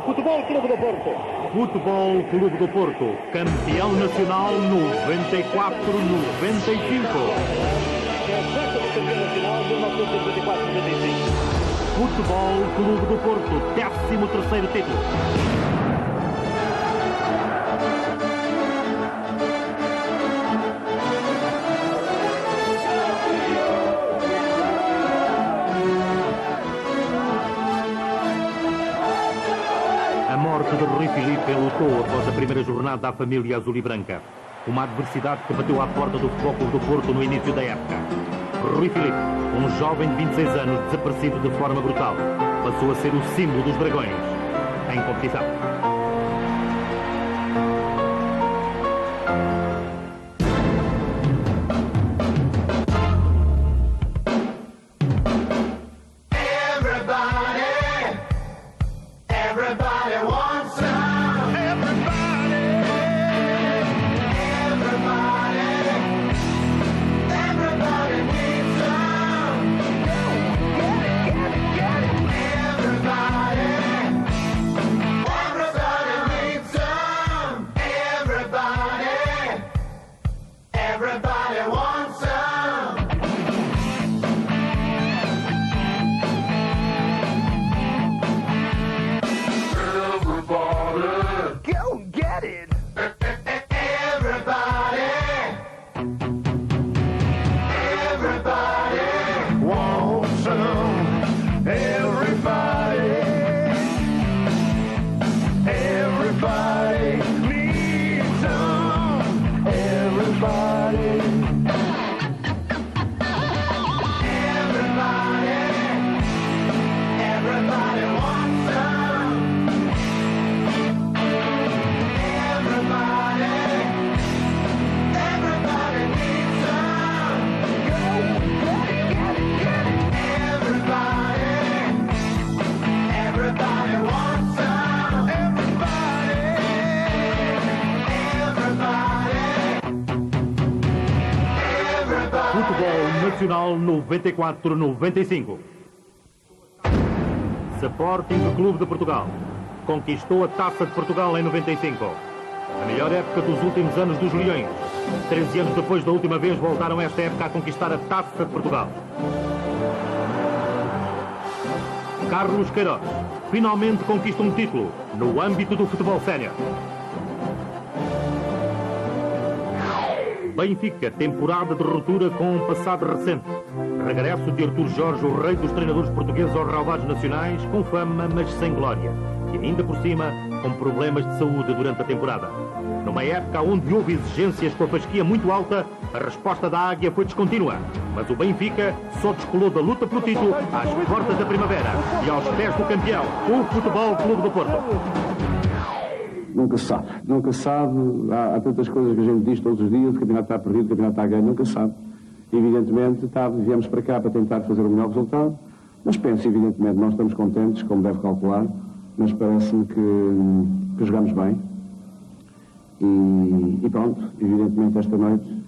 Futebol Clube do Porto. Futebol Clube do Porto, campeão nacional 94-95. É a festa do campeão nacional de 1994-95. Futebol Clube do Porto, 13º título. A morte de Rui Filipe enlutou após a primeira jornada da família azul e branca. Uma adversidade que bateu à porta do Futebol Clube do Porto no início da época. Rui Filipe, um jovem de 26 anos desaparecido de forma brutal, passou a ser o símbolo dos dragões em competição. Nacional 94-95. Sporting Clube de Portugal conquistou a Taça de Portugal em 95. A melhor época dos últimos anos dos Leões. 13 anos depois da última vez voltaram esta época a conquistar a Taça de Portugal. Carlos Queiroz finalmente conquista um título no âmbito do futebol sénior. Benfica, temporada de ruptura com um passado recente. Regresso de Artur Jorge, o rei dos treinadores portugueses aos relevados nacionais, com fama, mas sem glória. E ainda por cima, com problemas de saúde durante a temporada. Numa época onde houve exigências com a fasquia muito alta, a resposta da Águia foi descontínua. Mas o Benfica só descolou da luta pelo título às portas da primavera e aos pés do campeão, o Futebol Clube do Porto. Nunca se sabe, há tantas coisas que a gente diz todos os dias, o campeonato está perdido, o campeonato está a ganho, nunca se sabe. Evidentemente, viemos para cá para tentar fazer o melhor resultado, mas penso, evidentemente, nós estamos contentes, como deve calcular, mas parece-me que jogamos bem. E pronto, evidentemente, esta noite,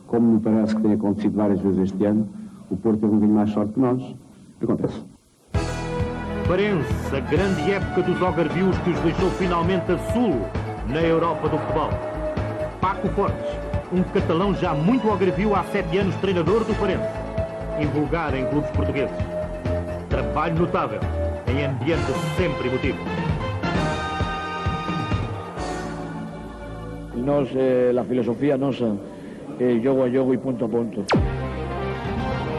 como me parece que tem acontecido várias vezes este ano, o Porto teve um bocadinho mais sorte que nós. Acontece. Farense, a grande época dos algarvios que os deixou finalmente a sul na Europa do futebol. Paco Fortes, um catalão já muito algarvio há 7 anos, treinador do Farense. Invulgar em clubes portugueses. Trabalho notável, em ambiente sempre emotivo. Nós, a filosofia nossa é jogo a jogo e ponto a ponto.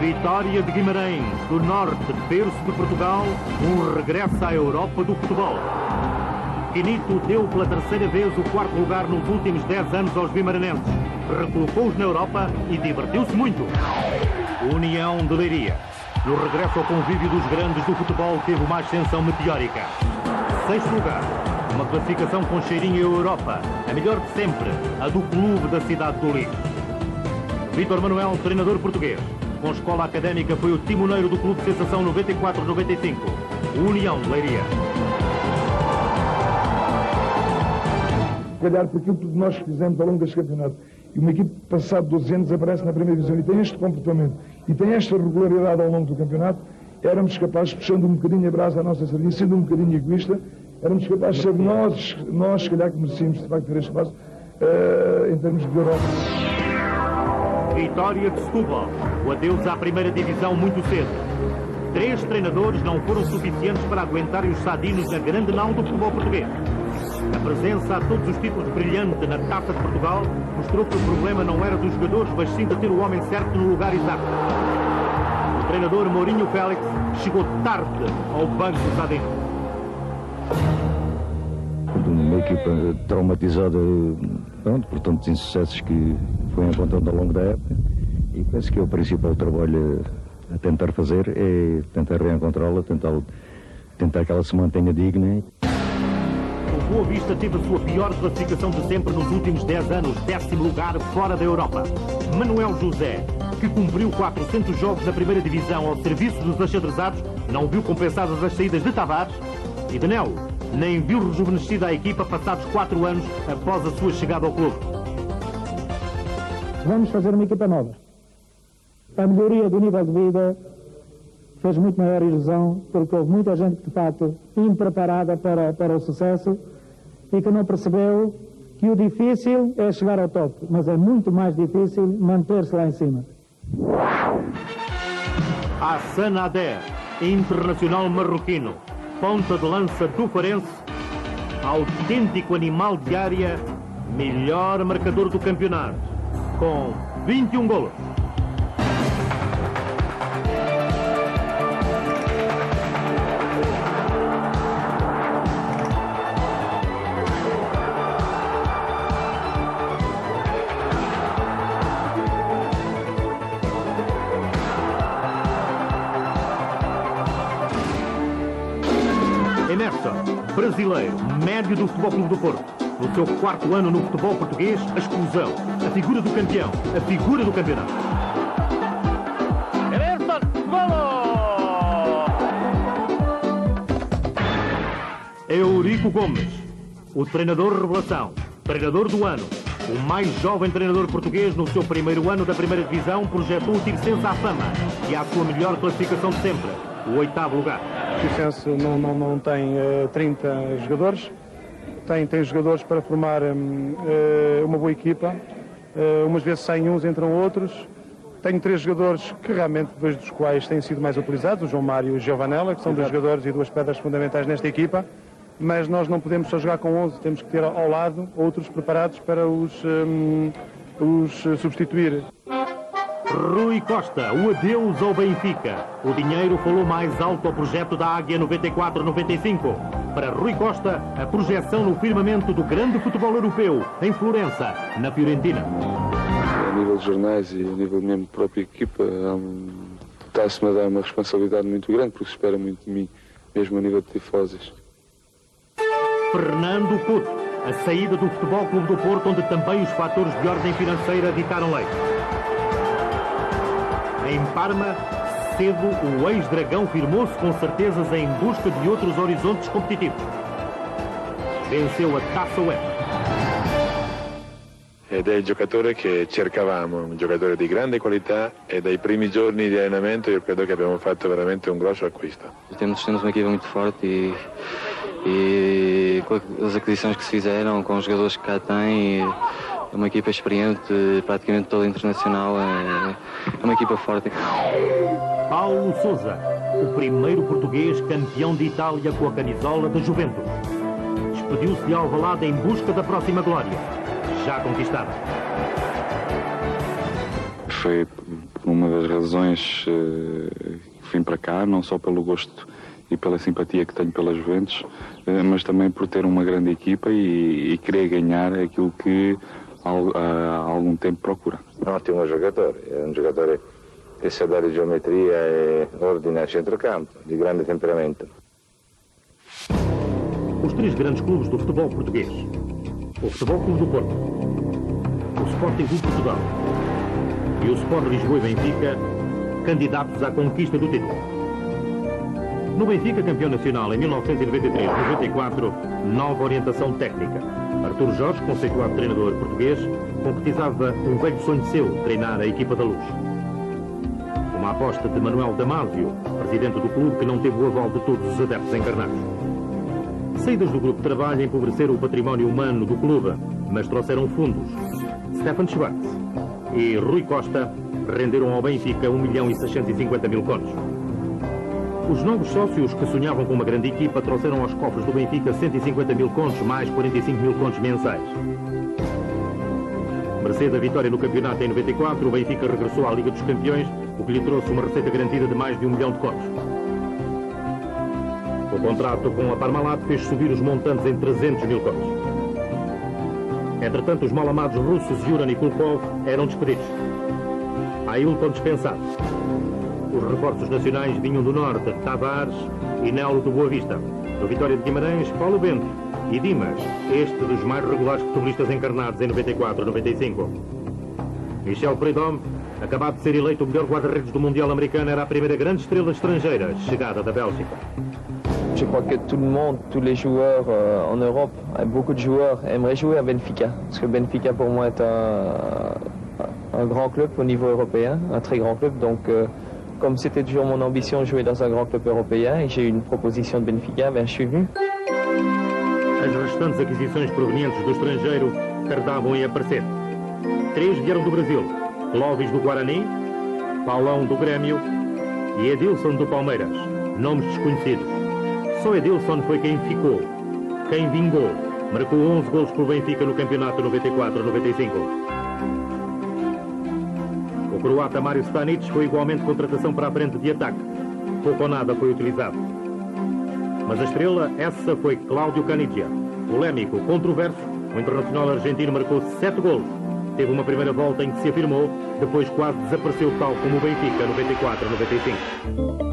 Vitória de Guimarães, do norte, berço de Portugal, um regresso à Europa do futebol. Quinito deu pela terceira vez o 4º lugar nos últimos 10 anos aos vimaranenses. Recolocou-os na Europa e divertiu-se muito. União de Leiria, no regresso ao convívio dos grandes do futebol, teve uma ascensão meteórica. 6º lugar, uma classificação com cheirinho à Europa, a melhor de sempre, a do clube da cidade do Lixo. Vítor Manuel, treinador português. Com escola académica, foi o timoneiro do Clube de Sensação 94-95, União de Leiria. Calhar por aquilo que nós fizemos ao longo deste campeonato. E uma equipe passado 12 anos aparece na primeira divisão e tem este comportamento e tem esta regularidade ao longo do campeonato, éramos capazes, puxando um bocadinho a brasa à nossa sardinha, sendo um bocadinho egoísta, éramos capazes de ser nós, se calhar, que merecíamos de facto ter este passo em termos de Europa. Vitória de Setúbal. O adeus à primeira divisão muito cedo. 3 treinadores não foram suficientes para aguentarem os sadinos na grande nau do futebol português. A presença a todos os títulos brilhante na Taça de Portugal mostrou que o problema não era dos jogadores, mas sim de ter o homem certo no lugar exato. O treinador Mourinho Félix chegou tarde ao banco sadino. Uma equipa traumatizada, pronto, por tantos insucessos que foi encontrando ao longo da época, e penso que o principal trabalho a tentar fazer é tentar reencontrá-la, tentar que ela se mantenha digna. O Boa Vista teve a sua pior classificação de sempre nos últimos 10 anos, 10º lugar fora da Europa. Manuel José, que cumpriu 400 jogos na primeira divisão ao serviço dos achadrezados, não viu compensadas as saídas de Tavares e de Nelo, nem viu rejuvenescida a equipa passados 4 anos após a sua chegada ao clube. Vamos fazer uma equipa nova. A melhoria do nível de vida fez muito maior ilusão, porque houve muita gente, de facto, impreparada para o sucesso e que não percebeu que o difícil é chegar ao topo, mas é muito mais difícil manter-se lá em cima. Hassan Ader, internacional marroquino, ponta de lança do Farense, autêntico animal de área, melhor marcador do campeonato, com 21 golos. Emerson, brasileiro, médio do Futebol Clube do Porto. No seu 4º ano no futebol português, a exclusão, a figura do campeão, a figura do campeonato. Emerson, golo! Eurico Gomes, o treinador revelação, treinador do ano, o mais jovem treinador português no seu 1º ano da primeira divisão, projetou o Tirsense à fama e à sua melhor classificação de sempre, o 8º lugar. O Tirsense não tem 30 jogadores, tem jogadores para formar uma boa equipa, umas vezes saem uns, entram outros. Tenho 3 jogadores que realmente, 2 dos quais têm sido mais utilizados, o João Mário e o Giovanella, que são 2 jogadores e 2 pedras fundamentais nesta equipa, mas nós não podemos só jogar com 11, temos que ter ao lado outros preparados para os substituir. Rui Costa, o adeus ao Benfica. O dinheiro falou mais alto ao projeto da Águia 94-95. Para Rui Costa, a projeção no firmamento do grande futebol europeu, em Florença, na Fiorentina. A nível de jornais e a nível mesmo da própria equipa, está-se-me a dar uma responsabilidade muito grande, porque se espera muito de mim, mesmo a nível de tifoses. Fernando Couto, a saída do Futebol Clube do Porto, onde também os fatores de ordem financeira ditaram lei. Em Parma, cedo, o ex-dragão firmou-se com certezas em busca de outros horizontes competitivos. Venceu a Taça UEFA. Ed è il giocatore che cercavamo, un giocatore di grande qualità, e dai primi giorni di allenamento io credo che abbiamo fatto veramente un grosso acquisto. Temos uma equipa muito forte e com as aquisições que se fizeram, com os jogadores que cá têm, é uma equipa experiente, praticamente toda internacional, é uma equipa forte. Paulo Sousa, o primeiro português campeão de Itália com a camisola da Juventus. Despediu-se de Alvalade em busca da próxima glória, já conquistada. Foi uma das razões que vim para cá, não só pelo gosto e pela simpatia que tenho pela Juventus, mas também por ter uma grande equipa e querer ganhar aquilo que há algum tempo procura. Un ottimo giocatore, è un giocatore che sa dare geometria e ordine a centrocampo, di grande temperamento. Os 3 grandes clubes do futebol português: o Futebol Clube do Porto, o Sporting Clube de Portugal e o Sport Lisboa e Benfica, candidatos à conquista do título. No Benfica, campeão nacional em 1993-94, nova orientação técnica. Artur Jorge, conceituado treinador português, concretizava um velho sonho seu, treinar a equipa da Luz. Uma aposta de Manuel Damasio, presidente do clube, que não teve o aval de todos os adeptos encarnados. Saídas do grupo de trabalho empobreceram o património humano do clube, mas trouxeram fundos. Stefan Schwartz e Rui Costa renderam ao Benfica 1.650.000 contos. Os novos sócios que sonhavam com uma grande equipa trouxeram aos cofres do Benfica 150.000 contos mais 45.000 contos mensais. Mercê da vitória no campeonato em 94, o Benfica regressou à Liga dos Campeões, o que lhe trouxe uma receita garantida de mais de 1 milhão de contos. O contrato com a Parmalat fez subir os montantes em 300.000 contos. Entretanto, os mal-amados russos Yuran e Kulkov eram despedidos. Ailton dispensado. Os reforços nacionais vinham do norte, Tavares e Nelo do Boa Vista. Do Vitória de Guimarães, Paulo Bento e Dimas, este dos mais regulares futebolistas encarnados em 94-95. Michel Prudhomme, acabado de ser eleito o melhor guarda-redes do Mundial americano, era a primeira grande estrela estrangeira chegada da Bélgica. Je crois que tout le monde, tous les joueurs en Europe, beaucoup de joueurs aimeraient jouer à Benfica. Parce que Benfica pour moi est un grand club au niveau européen, un très grand club. Donc comme c'était toujours mon ambition de jouer dans un grand club européen et j'ai eu une proposition de Benfica, je suis venu. As restantes aquisições provenientes do estrangeiro tardavam em aparecer. 3 vieram do Brasil: Clóvis do Guarani, Paulão do Grêmio e Edilson do Palmeiras. Nomes desconhecidos. Só Edilson foi quem ficou, quem vingou. Marcou 11 golos pelo Benfica no campeonato 94-95. O croata Mário Stanic foi igualmente contratação para a frente de ataque. Pouco ou nada foi utilizado. Mas a estrela, essa foi Cláudio Canidia. Polémico, controverso, o internacional argentino marcou 7 golos. Teve uma primeira volta em que se afirmou, depois quase desapareceu tal como o Benfica 94-95.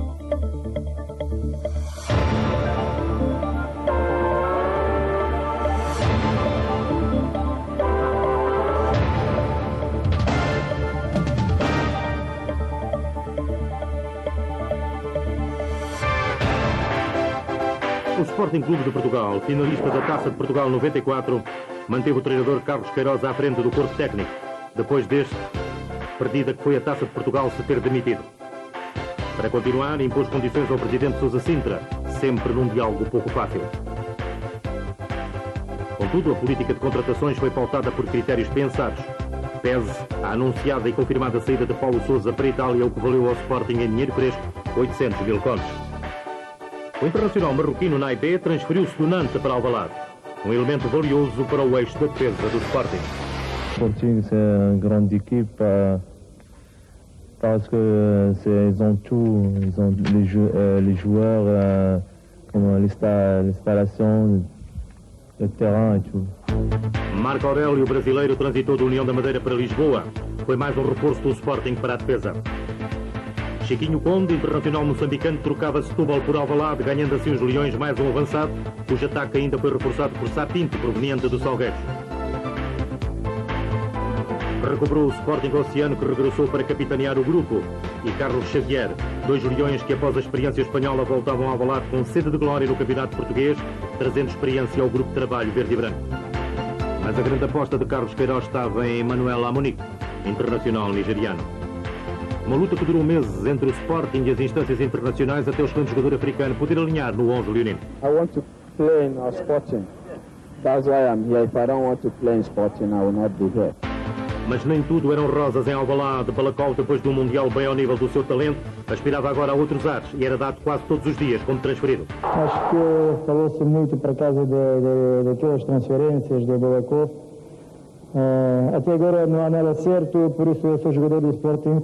O Sporting Clube de Portugal, finalista da Taça de Portugal 94, manteve o treinador Carlos Queiroz à frente do corpo técnico, depois deste, perdida que foi a Taça de Portugal, se ter demitido. Para continuar, impôs condições ao presidente Sousa Sintra, sempre num diálogo pouco fácil. Contudo, a política de contratações foi pautada por critérios pensados. Pese a anunciada e confirmada saída de Paulo Sousa para a Itália, o que valeu ao Sporting em dinheiro fresco 800.000 contos. O internacional marroquino Naibé transferiu-se do Nantes para Alvalade, um elemento valioso para o eixo da defesa do Sporting. Sporting, c'est une grande équipe parce que ils ont tout, ils ont les joueurs, comme l'installation, le terrain et tout. Marco Aurélio, o brasileiro, transitou da União da Madeira para Lisboa. Foi mais um reforço do Sporting para a defesa. Chiquinho Conde, internacional moçambicano, trocava Setúbal por Alvalade, ganhando assim os Leões mais um avançado, cujo ataque ainda foi reforçado por Sá Pinto, proveniente do Salgueiros. Recobrou o Sporting Oceano, que regressou para capitanear o grupo, e Carlos Xavier, 2 Leões que após a experiência espanhola voltavam a Alvalade com sede de glória no campeonato português, trazendo experiência ao grupo de trabalho verde e branco. Mas a grande aposta de Carlos Queiroz estava em Manuel Amunique, internacional nigeriano. Uma luta que durou meses entre o Sporting e as instâncias internacionais até o excelente jogador africano poder alinhar no 11 leonino. I want to play in our Sporting. That's why I'm here. If I don't want to play in Sporting, I will not be here. Mas nem tudo eram rosas em Alvalade. Balakov, depois de um Mundial bem ao nível do seu talento, aspirava agora a outros ares e era dado quase todos os dias como transferido. Acho que falou-se muito por causa daquelas transferências do Balakov. Até agora não há nada certo, por isso eu sou jogador do Sporting.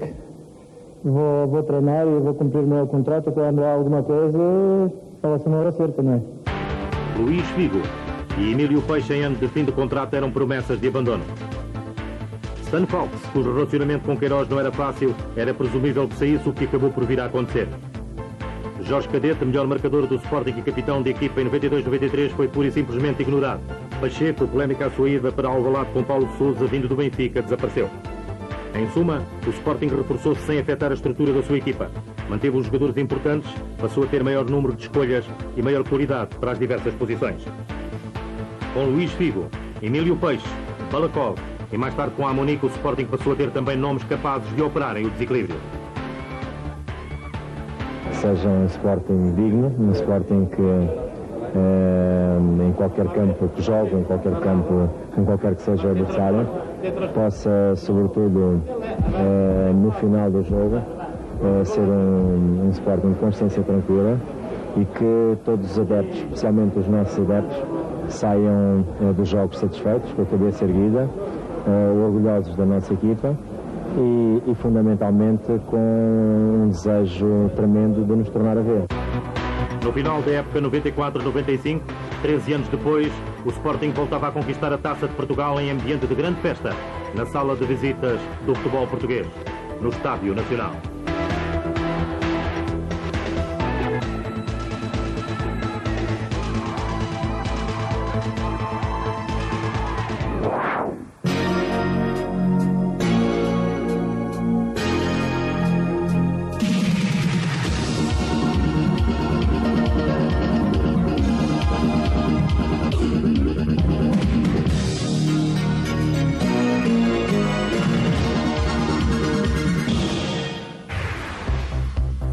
Vou treinar e vou cumprir o meu contrato. Quando há alguma coisa, fala-se na hora certa, não é? Luís Figo e Emílio Peixe, em ano de fim de contrato, eram promessas de abandono. Stan Falks, cujo relacionamento com Queiroz não era fácil, era presumível que saísse, o que acabou por vir a acontecer. Jorge Cadete, melhor marcador do Sporting e capitão de equipa em 92-93, foi pura e simplesmente ignorado. Pacheco, polémica à sua ida para Alvalade com Paulo Sousa, vindo do Benfica, desapareceu. Em suma, o Sporting reforçou-se sem afetar a estrutura da sua equipa. Manteve os jogadores importantes, passou a ter maior número de escolhas e maior qualidade para as diversas posições. Com Luís Figo, Emílio Peixe, Balakov e mais tarde com Amunique, o Sporting passou a ter também nomes capazes de operarem o desequilíbrio. Seja um Sporting digno, um Sporting em qualquer campo que jogue, em qualquer campo, em qualquer que seja o adversário, possa, sobretudo, no final do jogo, ser um Sporting de consciência tranquila e que todos os adeptos, especialmente os nossos adeptos, saiam dos jogos satisfeitos, com a cabeça erguida, orgulhosos da nossa equipa e fundamentalmente com um desejo tremendo de nos tornar a ver. No final da época 94-95, 13 anos depois, o Sporting voltava a conquistar a Taça de Portugal em ambiente de grande festa, na sala de visitas do futebol português, no Estádio Nacional.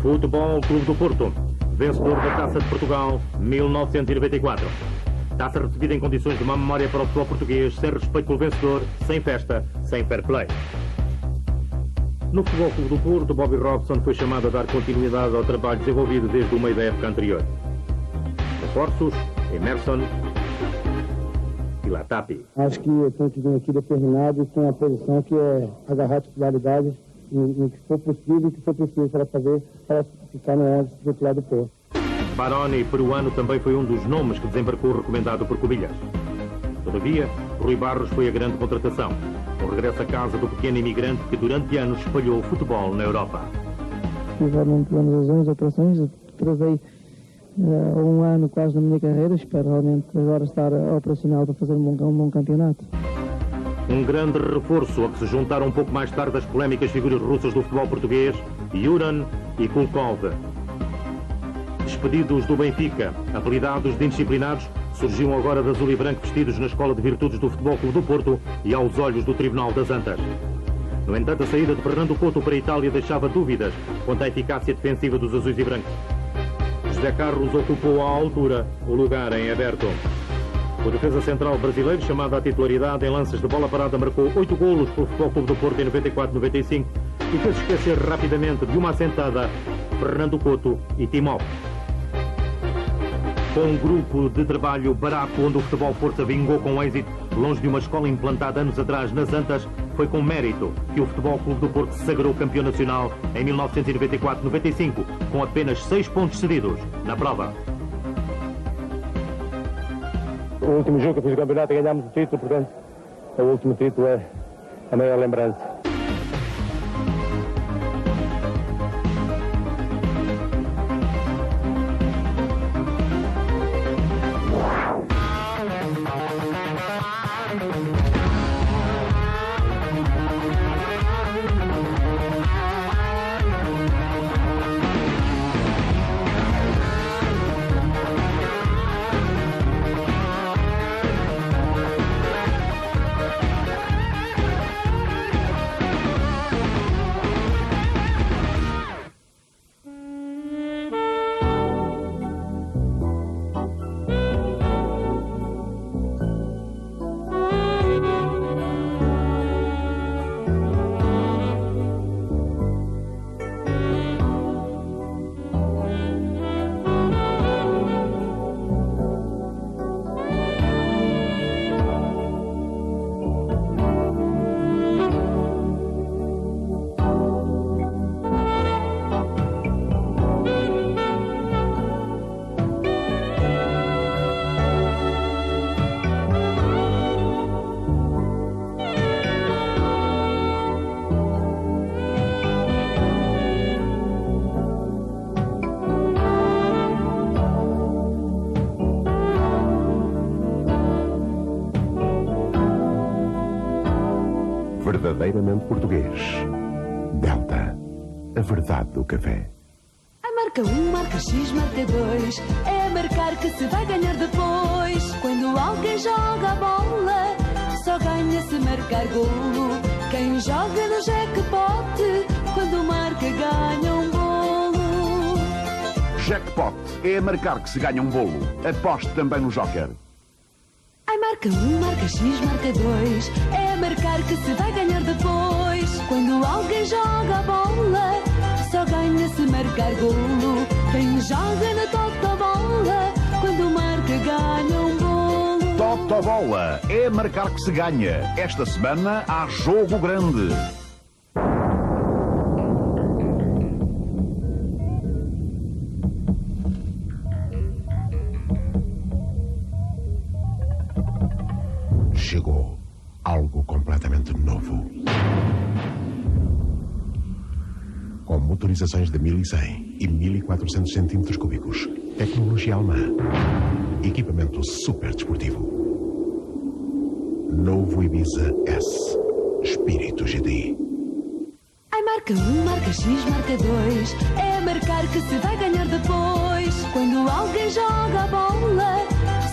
Futebol Clube do Porto, vencedor da Taça de Portugal 1994. Taça recebida em condições de má memória para o futebol português, sem respeito pelo vencedor, sem festa, sem fair play. No Futebol Clube do Porto, Bobby Robson foi chamado a dar continuidade ao trabalho desenvolvido desde o meio da época anterior. Reforços, Emerson e Latapi. Acho que eu tenho que vir aqui determinado com a posição que é agarrar a titularidade no que for possível e que for preciso para fazer para ficar no 11 titular do Porto. Baroni, peruano, também foi um dos nomes que desembarcou recomendado por Cubillas. Todavia, Rui Barros foi a grande contratação. Um regresso à casa do pequeno imigrante que durante anos espalhou o futebol na Europa. Tive realmente lesões, operações, travei um ano quase na minha carreira, espero realmente agora estar operacional para fazer um bom campeonato. Um grande reforço a que se juntaram um pouco mais tarde as polémicas figuras russas do futebol português, Yuran e Kulkov. Despedidos do Benfica, apelidados de indisciplinados, surgiam agora de azul e branco vestidos na Escola de Virtudes do Futebol Clube do Porto e aos olhos do Tribunal das Antas. No entanto, a saída de Fernando Couto para a Itália deixava dúvidas quanto à eficácia defensiva dos azuis e brancos. José Carlos ocupou à altura o lugar em aberto. O defesa central brasileiro, chamado à titularidade em lances de bola parada, marcou 8 golos pelo Futebol Clube do Porto em 94-95 e fez esquecer rapidamente de uma assentada Fernando Couto e Timó. Com um grupo de trabalho barato onde o futebol força vingou com êxito, longe de uma escola implantada anos atrás nas Antas, foi com mérito que o Futebol Clube do Porto se sagrou campeão nacional em 1994-95, com apenas 6 pontos cedidos na prova. O último jogo que eu fiz o campeonato e ganhámos o título, portanto, o último título é a maior lembrança. Verdadeiramente português. Delta, a verdade do café. A marca 1, marca X, marca 2. É a marcar que se vai ganhar depois. Quando alguém joga a bola, só ganha se marcar golo. Quem joga no jackpot, quando marca ganha um bolo. Jackpot. é marcar que se ganha um bolo. Aposte também no Joker. Ai, marca 1, marca X, marca 2. É marcar que se vai ganhar depois. Quando alguém joga a bola, só ganha se marcar golo. Quem joga na Totobola, quando marca ganha um bolo. Totobola é marcar que se ganha. Esta semana há jogo grande. Chegou algo completamente novo. Com motorizações de 1100 e 1400 centímetros cúbicos. Tecnologia alemã. Equipamento super desportivo. Novo Ibiza S. Espírito GT. Ai, marca 1, marca X, marca 2. É marcar que se vai ganhar depois. Quando alguém joga a bola,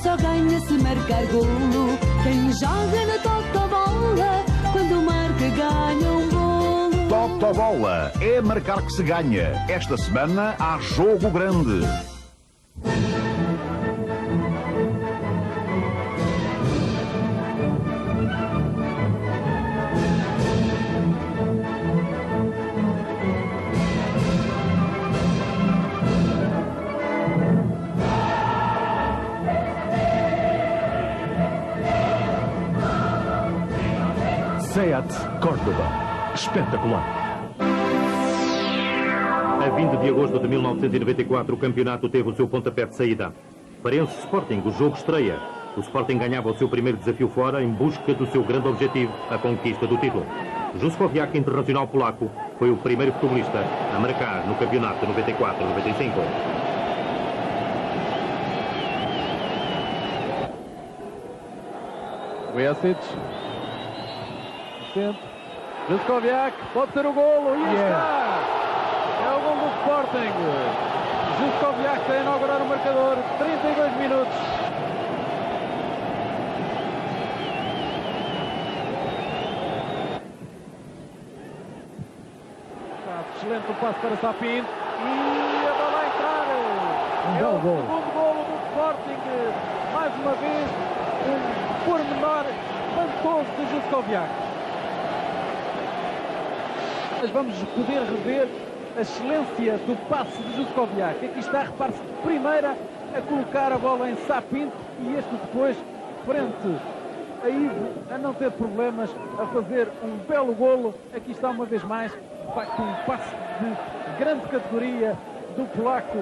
só ganha se marcar golo. Quem joga na Totobola, quando marca ganha um bolo. Totobola é marcar que se ganha. Esta semana há jogo grande. SEAT Córdoba. Espetacular. A 20 de agosto de 1994, o campeonato teve o seu pontapé de saída. Farense Sporting, o jogo estreia. O Sporting ganhava o seu primeiro desafio fora em busca do seu grande objetivo, a conquista do título. Juskowiak, internacional polaco, foi o primeiro futebolista a marcar no campeonato de 94-95. Vujasic. Juskowiak, pode ser o golo, e está! É o golo do Sporting. Juskowiak está a inaugurar o marcador, 32 minutos. Excelente o passo para Sapinto e a bola a entrar. É o segundo golo do Sporting. Mais uma vez, um pormenor espantoso de Juskowiak. Mas vamos poder rever a excelência do passe de Juskowiak. Aqui está, repare-se, de primeira a colocar a bola em Sapinto e este depois, frente a Ivo, a não ter problemas, a fazer um belo golo. Aqui está uma vez mais, um passe de grande categoria do polaco.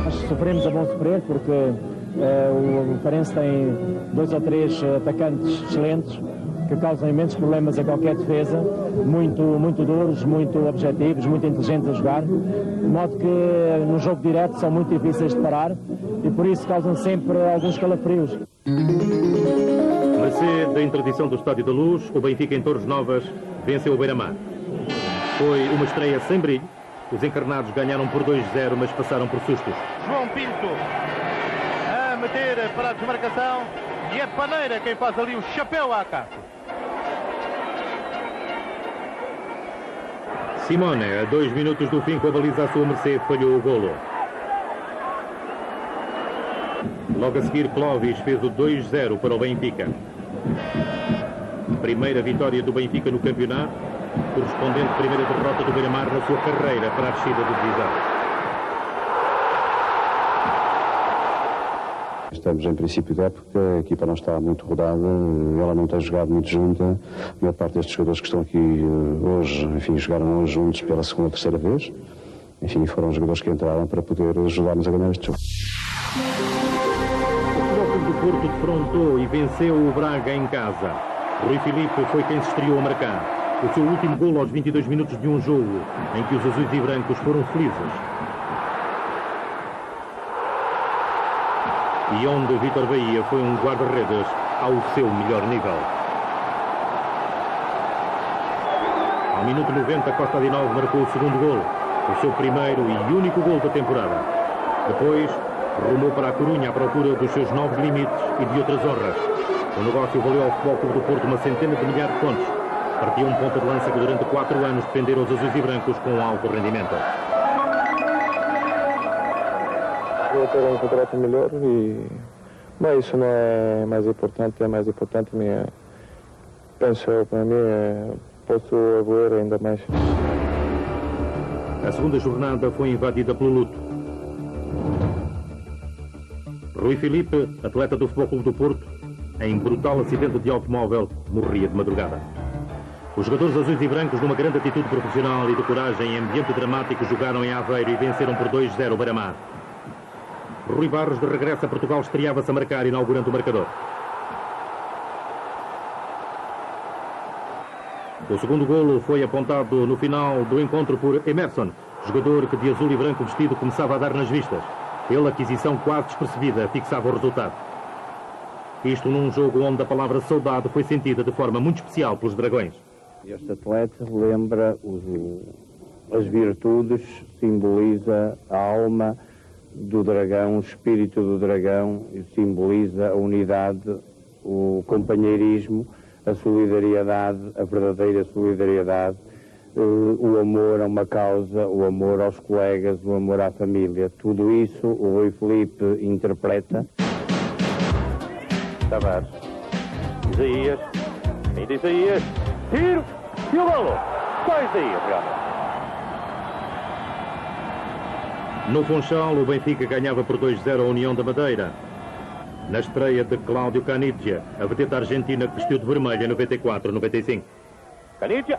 Nós sofremos a bom sofrer porque o Farense tem 2 ou 3 atacantes excelentes que causam imensos problemas a qualquer defesa, muito duros, muito objetivos, muito inteligentes a jogar, de modo que no jogo direto são muito difíceis de parar e por isso causam sempre alguns calafrios. Mercê da interdição do Estádio da Luz, o Benfica em Torres Novas venceu o Beira-Mar. Foi uma estreia sem brilho, os encarnados ganharam por 2-0, mas passaram por sustos. João Pinto a meter para a desmarcação e é Paneira quem faz ali o chapéu à casa. Simone, a 2 minutos do fim, com a baliza à sua mercê, falhou o golo. Logo a seguir, Clóvis fez o 2-0 para o Benfica. Primeira vitória do Benfica no campeonato, correspondente à primeira derrota do Beira-Mar na sua carreira para a descida de divisão. Estamos em princípio de época, a equipa não está muito rodada, ela não tem jogado muito junta. A maior parte destes jogadores que estão aqui hoje, enfim, jogaram hoje juntos pela segunda ou terceira vez. Enfim, foram os jogadores que entraram para poder ajudar-nos a ganhar este jogo. O Futebol do Porto defrontou e venceu o Braga em casa. Rui Filipe foi quem se estreou a marcar. O seu último golo aos 22 minutos de um jogo em que os azuis e brancos foram felizes. E onde Vítor Bahia foi um guarda-redes ao seu melhor nível. Ao minuto 90, Costa Adinolfi marcou o segundo golo, o seu primeiro e único golo da temporada. Depois, rumou para a Corunha à procura dos seus novos limites e de outras honras. O negócio valeu ao Futebol Clube do Porto uma centena de milhares de pontos. Partiu um ponta de lança que durante 4 anos defenderam os azuis e brancos com alto rendimento. vou ter um contrato melhor mas isso não é mais importante, penso para mim, posso evoluir ainda mais. A segunda jornada foi invadida pelo luto. Rui Filipe, atleta do Futebol Clube do Porto, em brutal acidente de automóvel, morria de madrugada. Os jogadores azuis e brancos, numa grande atitude profissional e de coragem em ambiente dramático, jogaram em Aveiro e venceram por 2-0 o Beira-Mar. Rui Barros, de regresso a Portugal, estreava-se a marcar, inaugurando o marcador. O segundo golo foi apontado no final do encontro por Emerson, jogador que de azul e branco vestido começava a dar nas vistas. Pela aquisição quase despercebida, fixava o resultado. Isto num jogo onde a palavra saudade foi sentida de forma muito especial pelos Dragões. Este atleta lembra as virtudes, simboliza a alma do dragão, o espírito do dragão, simboliza a unidade, o companheirismo, a solidariedade, a verdadeira solidariedade, o amor a uma causa, o amor aos colegas, o amor à família. Tudo isso o Rui Filipe interpreta. Tavares. Isaías. Ainda Isaías. Tiro. E o golo. Só Isaías, realmente. No Funchal, o Benfica ganhava por 2-0 a União da Madeira. Na estreia de Cláudio Canidia, a vedeta argentina que vestiu de vermelho em 94-95. Canidia.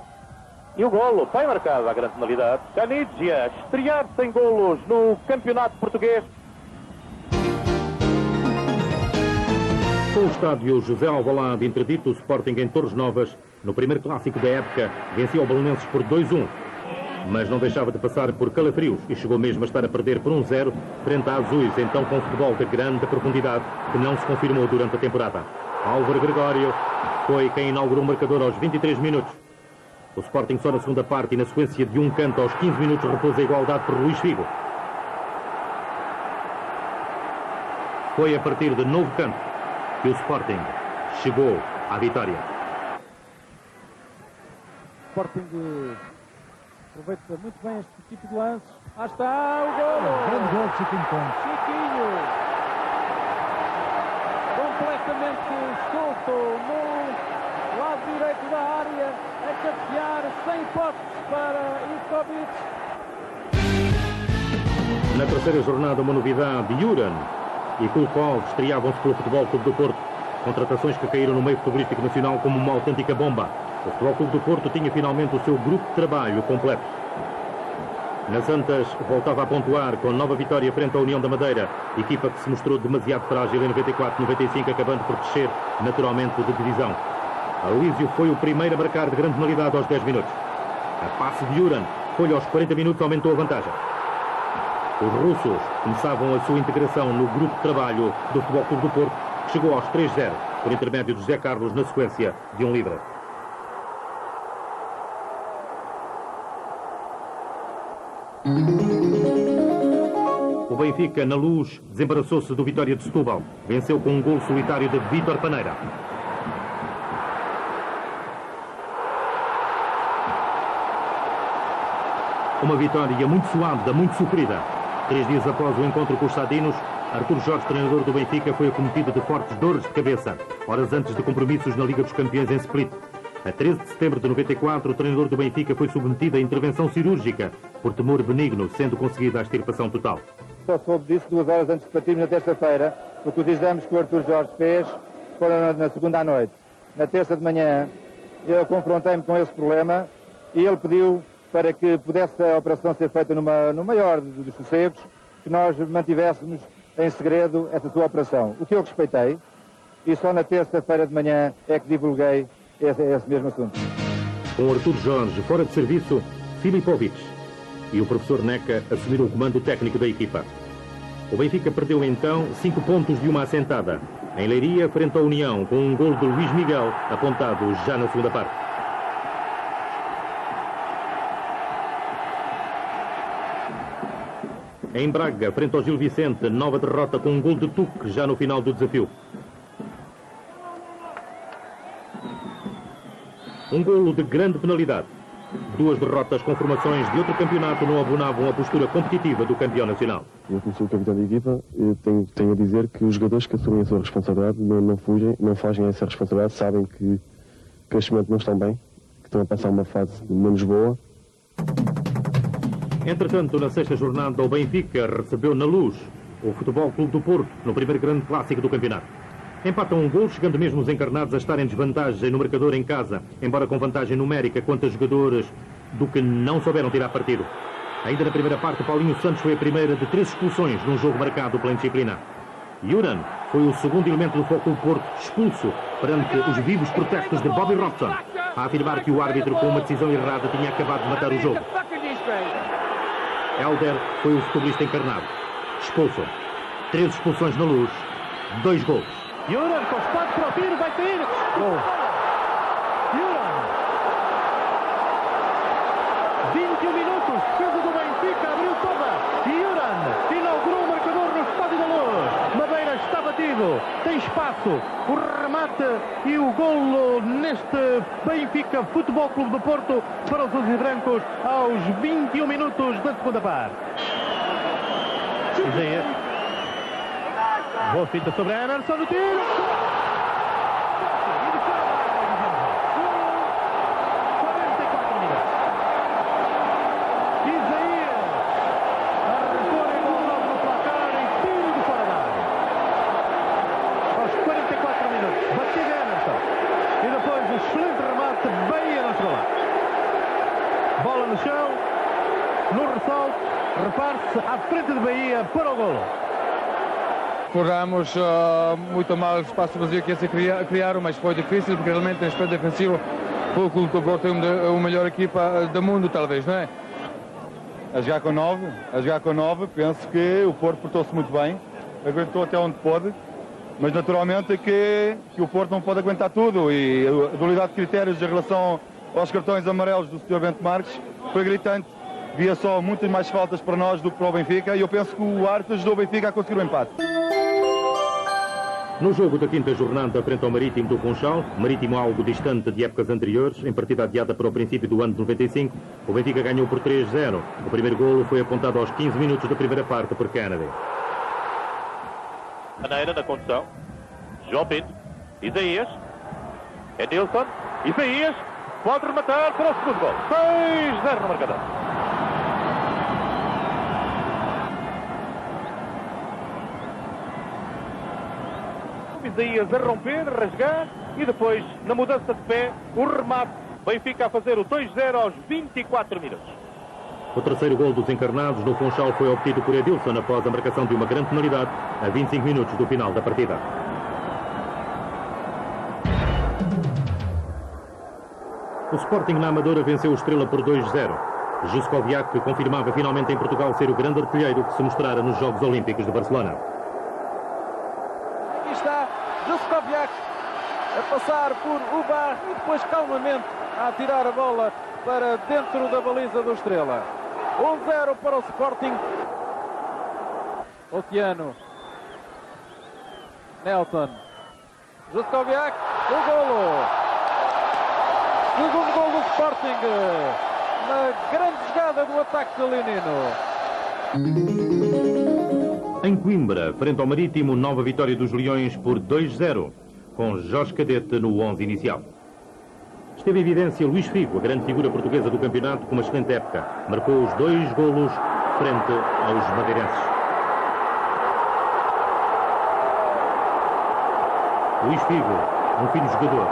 E o golo, bem marcado a grande penalidade. Canidia, estrear sem golos no campeonato português. Com o estádio José Alvalade interdito, o Sporting em Torres Novas, no primeiro clássico da época, venceu o Belenenses por 2-1. Mas não deixava de passar por calafrios e chegou mesmo a estar a perder por 1-0 frente a Azuis, então com futebol de grande profundidade, que não se confirmou durante a temporada. Álvaro Gregório foi quem inaugurou o marcador aos 23 minutos. O Sporting só na segunda parte e na sequência de um canto aos 15 minutos repôs a igualdade por Luís Figo. Foi a partir de novo canto que o Sporting chegou à vitória. Sporting aproveita muito bem este tipo de lance. Lá está o golo! Grande gol de Chiquinho Pontes. Chiquinho! Completamente solto no lado direito da área, a cabecear, sem hipóteses para Ivkovic. Na terceira jornada, uma novidade: Juran e Kulkov estreavam-se pelo Futebol Clube do Porto. Contratações que caíram no meio futebolístico nacional como uma autêntica bomba. O Futebol Clube do Porto tinha finalmente o seu grupo de trabalho completo. Nas Antas voltava a pontuar com nova vitória frente à União da Madeira, equipa que se mostrou demasiado frágil em 94-95, acabando por descer naturalmente de divisão. Aloísio foi o primeiro a marcar de grande penalidade aos 10 minutos. A passe de Juran foi aos 40 minutos, aumentou a vantagem. Os russos começavam a sua integração no grupo de trabalho do Futebol Clube do Porto, que chegou aos 3-0, por intermédio de José Carlos, na sequência de um livre. O Benfica, na Luz, desembaraçou-se do Vitória de Setúbal. Venceu com um golo solitário de Vítor Paneira. Uma vitória muito suada, muito sofrida. 3 dias após o encontro com os Sadinos, Artur Jorge, treinador do Benfica, foi acometido de fortes dores de cabeça, horas antes de compromissos na Liga dos Campeões em Split. A 13 de setembro de 94, o treinador do Benfica foi submetido a intervenção cirúrgica por tumor benigno, sendo conseguida a extirpação total. Só soube disso 2 horas antes de partirmos na terça-feira, porque os exames que o Artur Jorge fez foram na segunda à noite. Na terça de manhã, eu confrontei-me com esse problema e ele pediu para que pudesse a operação ser feita no maior dos sossegos, que nós mantivéssemos em segredo essa sua operação. O que eu respeitei, e só na terça-feira de manhã é que divulguei esse mesmo assunto. Com Artur Jorge fora de serviço, Filipovic e o professor Neca assumiram o comando técnico da equipa. O Benfica perdeu então 5 pontos de uma assentada. Em Leiria, frente à União, com um gol de Luís Miguel, apontado já na segunda parte. Em Braga, frente ao Gil Vicente, nova derrota com um gol de Tuque já no final do desafio. Um golo de grande penalidade. Duas derrotas com formações de outro campeonato não abonavam a postura competitiva do campeão nacional. Eu, como sou o capitão da equipa, tenho a dizer que os jogadores que assumem a sua responsabilidade não fugem, não fogem a essa responsabilidade, sabem que neste momento não estão bem, que estão a passar uma fase menos boa. Entretanto, na sexta jornada, o Benfica recebeu na Luz o Futebol Clube do Porto, no primeiro grande clássico do campeonato. Empatam um gol, chegando mesmo os encarnados a estar em desvantagem no marcador em casa, embora com vantagem numérica quanto a jogadores do que não souberam tirar partido. Ainda na primeira parte, Paulinho Santos foi a primeira de 3 expulsões num jogo marcado pela indisciplina. Juran foi o segundo elemento do Futebol Clube Porto, expulso perante os vivos protestos de Bobby Robson, a afirmar que o árbitro, com uma decisão errada, tinha acabado de matar o jogo. Helder foi o futebolista encarnado, expulso. 3 expulsões na Luz, 2 gols. Juran com espaço para o tiro, vai sair. Gol. Juran. 21 minutos, defesa do Benfica, abriu toda. Juran inaugurou o marcador no Estádio da Luz. Madeira está batido, tem espaço. O remate e o golo neste Benfica Futebol Clube do Porto para os azul e brancos aos 21 minutos da segunda parte. Isaías. Boa finta sobre Emerson no tiro. Isaías arrancou em gol novo no placar e tiro de fora da área. Aos 44 minutos, batida Emerson. E depois o excelente remate, Bahia não chegou lá. Bola no chão, no ressalto, reparte-se à frente de Bahia para o golo. Exploramos muito mal o espaço vazio que se criaram, mas foi difícil porque realmente no aspecto defensivo o Clube do Porto é a melhor equipa do mundo, talvez, não é? A jogar com 9, penso que o Porto portou-se muito bem, aguentou até onde pôde, mas naturalmente que o Porto não pode aguentar tudo e a dualidade de critérios em relação aos cartões amarelos do Sr. Bento Marques foi gritante. Via só muitas mais faltas para nós do que para o Benfica e eu penso que o árbitro ajudou o Benfica a conseguir o empate. No jogo da quinta jornada frente ao Marítimo do Funchal, Marítimo algo distante de épocas anteriores, em partida adiada para o princípio do ano de 95, o Benfica ganhou por 3-0. O primeiro golo foi apontado aos 15 minutos da primeira parte por Kennedy. Maneira na condução, João Pinto, Isaías, Edilson, Isaías, pode rematar para o segundo gol. 6-0 no marcador. Isaías a romper, a rasgar e depois, na mudança de pé, o remate. Benfica a fazer o 2-0 aos 24 minutos. O terceiro gol dos encarnados no Funchal foi obtido por Edilson após a marcação de uma grande penalidade a 25 minutos do final da partida. O Sporting na Amadora venceu o Estrela por 2-0. Juskoviak confirmava finalmente em Portugal ser o grande artilheiro que se mostrara nos Jogos Olímpicos de Barcelona. Aqui está Juskoviak a passar por Ubar e depois calmamente a atirar a bola para dentro da baliza do Estrela. 1-0 para o Sporting. Otiano. Nelson. Juskoviak. O golo. Segundo gol do Sporting. Na grande jogada do ataque leonino. Em Coimbra, frente ao Marítimo, nova vitória dos Leões por 2-0, com Jorge Cadete no 11 inicial. Esteve em evidência Luís Figo, a grande figura portuguesa do campeonato, com uma excelente época. Marcou os 2 golos frente aos madeirenses. Luís Figo, um fino jogador,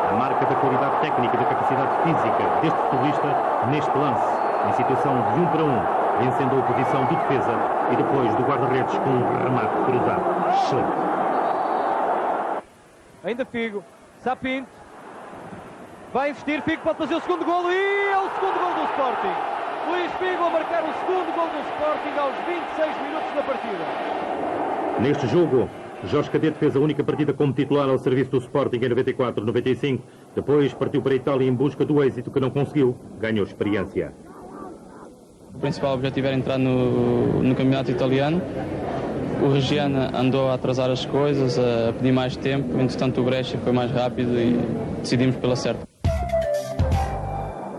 a marca da qualidade técnica e da capacidade física deste futebolista neste lance, em situação de 1 para 1, vencendo a oposição de defesa e depois do guarda-redes com um remate cruzado. Excelente. Ainda Figo, Sapinto, vai investir, Figo pode fazer o segundo golo e é o segundo golo do Sporting. Luís Figo a marcar o segundo golo do Sporting aos 26 minutos da partida. Neste jogo, Jorge Cadete fez a única partida como titular ao serviço do Sporting em 94-95. Depois partiu para a Itália em busca do êxito que não conseguiu. Ganhou experiência. O principal objetivo era entrar no campeonato italiano. O Reggiana andou a atrasar as coisas, a pedir mais tempo. Entretanto, o Brescia foi mais rápido e decidimos pela certa.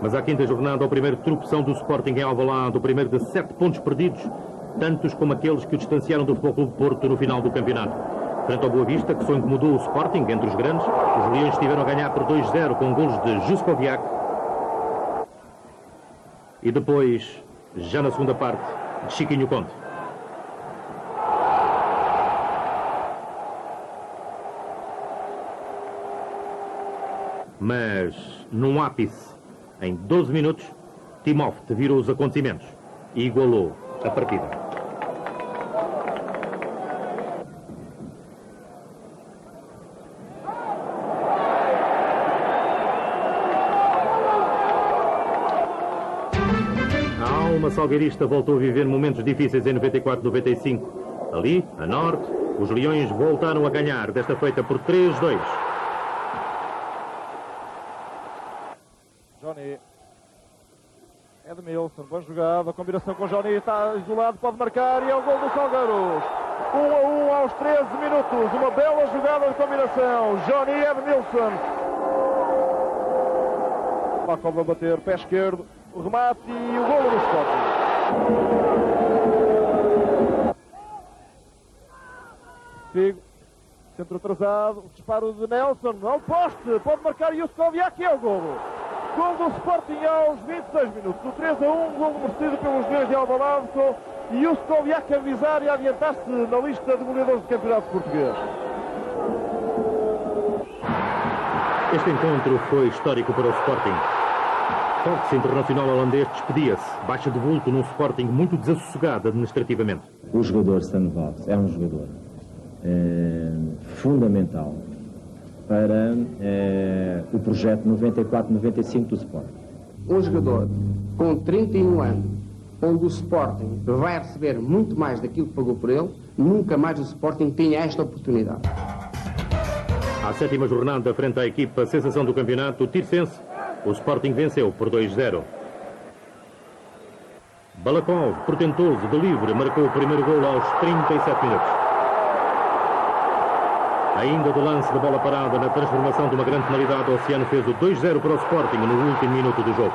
Mas à quinta jornada, o primeiro tropeção do Sporting em Alvalade, o primeiro de 7 pontos perdidos, tantos como aqueles que o distanciaram do Futebol Clube do Porto no final do campeonato. Frente ao Boa Vista, que só incomodou o Sporting entre os grandes, os Leões estiveram a ganhar por 2-0 com golos de Juskoviak. E depois, já na segunda parte, de Chiquinho Conte. Mas, num ápice, em 12 minutos, Timofte virou os acontecimentos e igualou a partida. A alma salgueirista voltou a viver momentos difíceis em 94-95. Ali, a norte, os Leões voltaram a ganhar, desta feita por 3-2. Johnny. Edmilson, boa jogada, combinação com o Johnny, está isolado, pode marcar e é o gol do Salgueiros. 1-1 aos 13 minutos, uma bela jogada de combinação. Johnny Edmilson. Bakov a bater, pé esquerdo, o remate e o gol do Sporting. Figo, centro atrasado, o disparo de Nelson, ao poste, pode marcar Juskoviak e é o gol. Gol do Sporting aos 26 minutos. O 3-1, gol merecido pelos Leões de Alvalade, com Juskoviak a avisar e a adiantar-se na lista de goleadores do campeonato português. Este encontro foi histórico para o Sporting. Fox, internacional holandês, despedia-se, baixa de vulto num Sporting muito desassossegado administrativamente. O jogador Stan Fox é um jogador fundamental para o projeto 94-95 do Sporting. Um jogador com 31 anos, onde o Sporting vai receber muito mais daquilo que pagou por ele, nunca mais o Sporting tinha esta oportunidade. À sétima jornada, frente à equipa sensação do campeonato, o Tirsense, o Sporting venceu por 2-0. Balakov, portentoso, de livre, marcou o primeiro golo aos 37 minutos. Ainda do lance de bola parada, na transformação de uma grande penalidade, o Oceano fez o 2-0 para o Sporting no último minuto do jogo.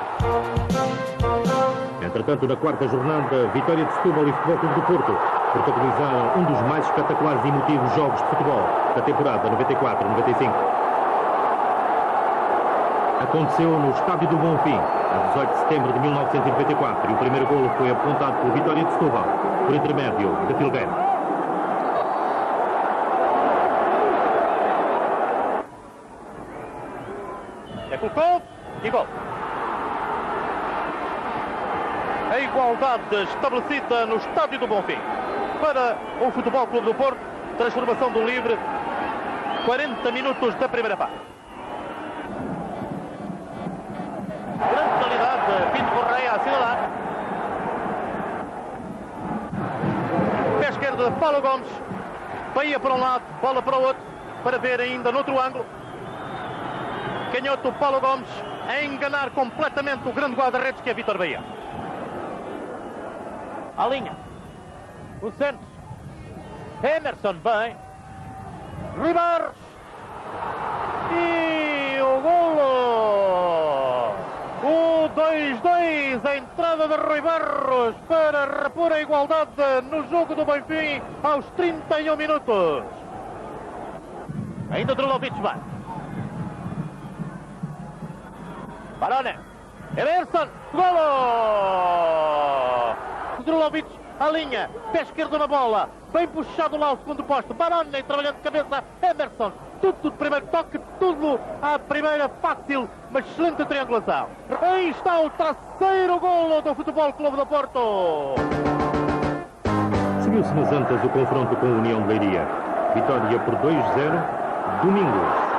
Entretanto, na quarta jornada, Vitória de Setúbal e Futebol Clube do Porto protagonizaram um dos mais espetaculares e emotivos jogos de futebol da temporada 94-95. Aconteceu no Estádio do Bonfim, a 18 de setembro de 1994, e o primeiro golo foi apontado por Vitória de Setúbal, por intermédio de Filgueira. Colocou e gol. A igualdade estabelecida no Estádio do Bonfim para o Futebol Clube do Porto. Transformação do livre. 40 minutos da primeira parte. Grande penalidade. Pinto Correia a assinalar. Pé esquerdo de Paulo Gomes. Bahia para um lado, bola para o outro. Para ver ainda noutro ângulo. Canhoto Paulo Gomes a enganar completamente o grande guarda-redes que é Vítor Bahia. À linha. O Santos. Emerson bem. Rui Barros. E o golo. O 2-2. A entrada de Rui Barros para repor a igualdade no jogo do Bonfim aos 31 minutos. Ainda Drulovic vai. Barone, Emerson, golo! Drulovic, a linha, pé esquerdo na bola, bem puxado lá ao segundo posto, Barone trabalhando de cabeça, Emerson, tudo de primeiro toque, tudo à primeira fácil, mas excelente triangulação. Aí está o terceiro golo do Futebol Clube do Porto. Seguiu-se nas Antas o confronto com a União de Leiria. Vitória por 2-0, Domingos.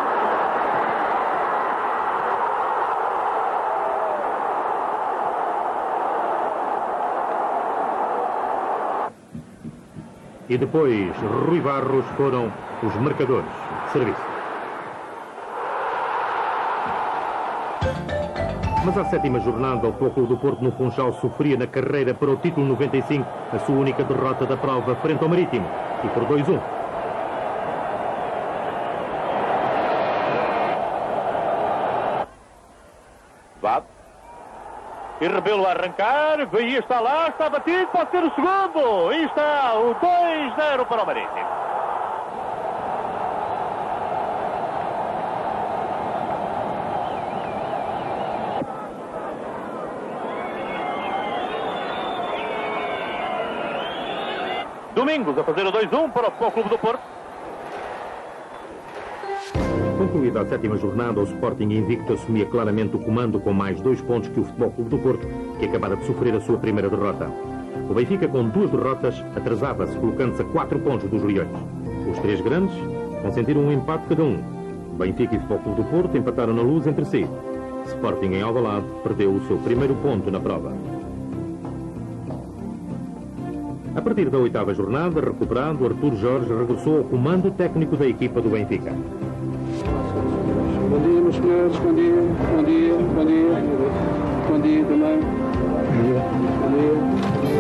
E depois, Rui Barros foram os marcadores de serviço. Mas à sétima jornada, o Futebol Clube do Porto no Funchal sofria na carreira para o título 95, a sua única derrota da prova frente ao Marítimo, e por 2-1. Vado. E Rebelo a arrancar, Bahia está lá, está batido, pode ser o segundo. E está o 2-0 para o Marítimo. Domingos a fazer o 2-1 para o Futebol Clube do Porto. Concluída a 7ª jornada, o Sporting invicto assumia claramente o comando com mais 2 pontos que o Futebol Clube do Porto, que acabara de sofrer a sua primeira derrota. O Benfica, com 2 derrotas, atrasava-se, colocando-se a 4 pontos dos Leões. Os 3 grandes consentiram um empate cada um. Benfica e Futebol Clube do Porto empataram na Luz entre si. Sporting, em Alvalade, perdeu o seu primeiro ponto na prova. A partir da 8ª jornada, recuperado, Artur Jorge regressou ao comando técnico da equipa do Benfica. Bom dia, meus senhores, bom dia, bom dia, bom dia, bom dia também. Bom dia.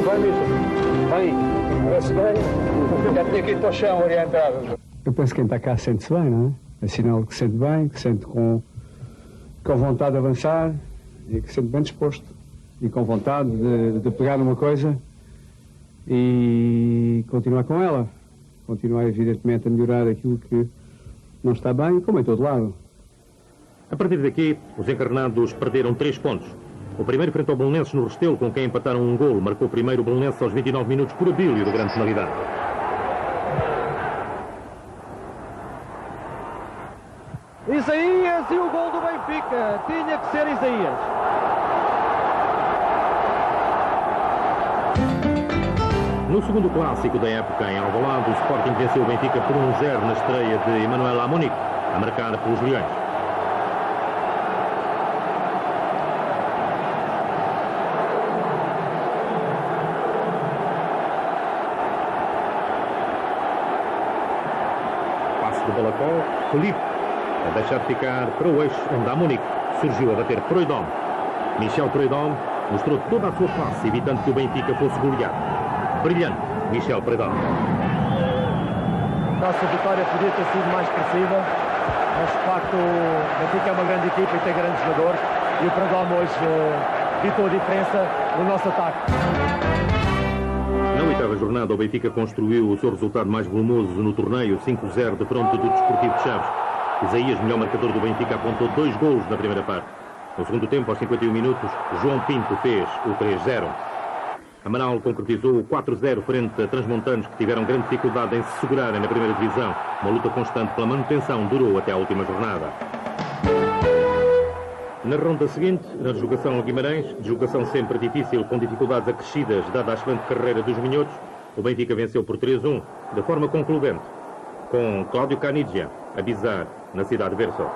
Vai, Michel. Vai. Parece bem. Já tinha que ir para o chão orientado. Eu penso que quem está cá sente-se bem, não é? É sinal que sente bem, que sente com vontade de avançar e que sente bem disposto. E com vontade de pegar numa coisa e continuar com ela. Continuar, evidentemente, a melhorar aquilo que não está bem, como em todo lado. A partir daqui, os encarnados perderam 3 pontos. O primeiro frente ao Belenenses no Restelo, com quem empataram um golo. Marcou primeiro o Belenenses aos 29 minutos por Abílio, de grande penalidade. Isaías e o gol do Benfica. Tinha que ser Isaías. No segundo clássico da época, em Alvalade, o Sporting venceu o Benfica por 1-0 na estreia de Emmanuel Amunic, a marcar pelos Leões. Passe de bola com Felipe, a deixar de ficar para o eixo, onde Amunic surgiu a bater Proidom. Michel Proidom mostrou toda a sua classe, evitando que o Benfica fosse goleado. Brilhante, Michel Proidom. Nossa vitória podia ter sido mais expressiva, mas de facto o Benfica é uma grande equipa e tem grandes jogadores e o Proidom hoje ditou a diferença no nosso ataque. Na 8ª jornada, o Benfica construiu o seu resultado mais volumoso no torneio, 5-0 de fronte do Desportivo de Chaves. Isaías, melhor marcador do Benfica, apontou 2 golos na primeira parte. No segundo tempo, aos 51 minutos, João Pinto fez o 3-0. Amaral concretizou o 4-0 frente a Transmontanos, que tiveram grande dificuldade em se segurarem na primeira divisão. Uma luta constante pela manutenção durou até a última jornada. Na ronda seguinte, na deslocação ao Guimarães, deslocação sempre difícil, com dificuldades acrescidas, dada a excelente carreira dos minhotos, o Benfica venceu por 3-1, de forma concludente, com Cláudio Canidia a bizar na cidade de Verso.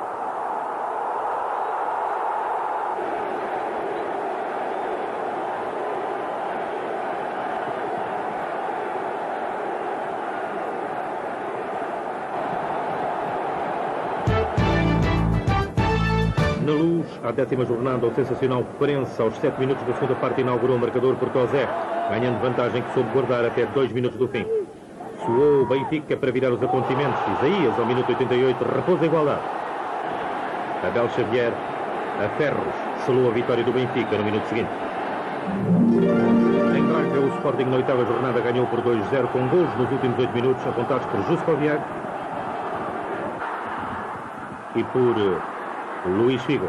Na Luz, à 10ª jornada, o sensacional Farense, aos 7 minutos da segunda parte, inaugurou o marcador por Tosé, ganhando vantagem que soube guardar até 2 minutos do fim. Soou o Benfica para virar os acontecimentos. Isaías, ao minuto 88, repôs a igualdade. Abel Xavier, a ferros, selou a vitória do Benfica no minuto seguinte. Em Braga, o Sporting na 8ª jornada ganhou por 2-0 com golos nos últimos 8 minutos, apontados por Juskoviak e por Luís Figo.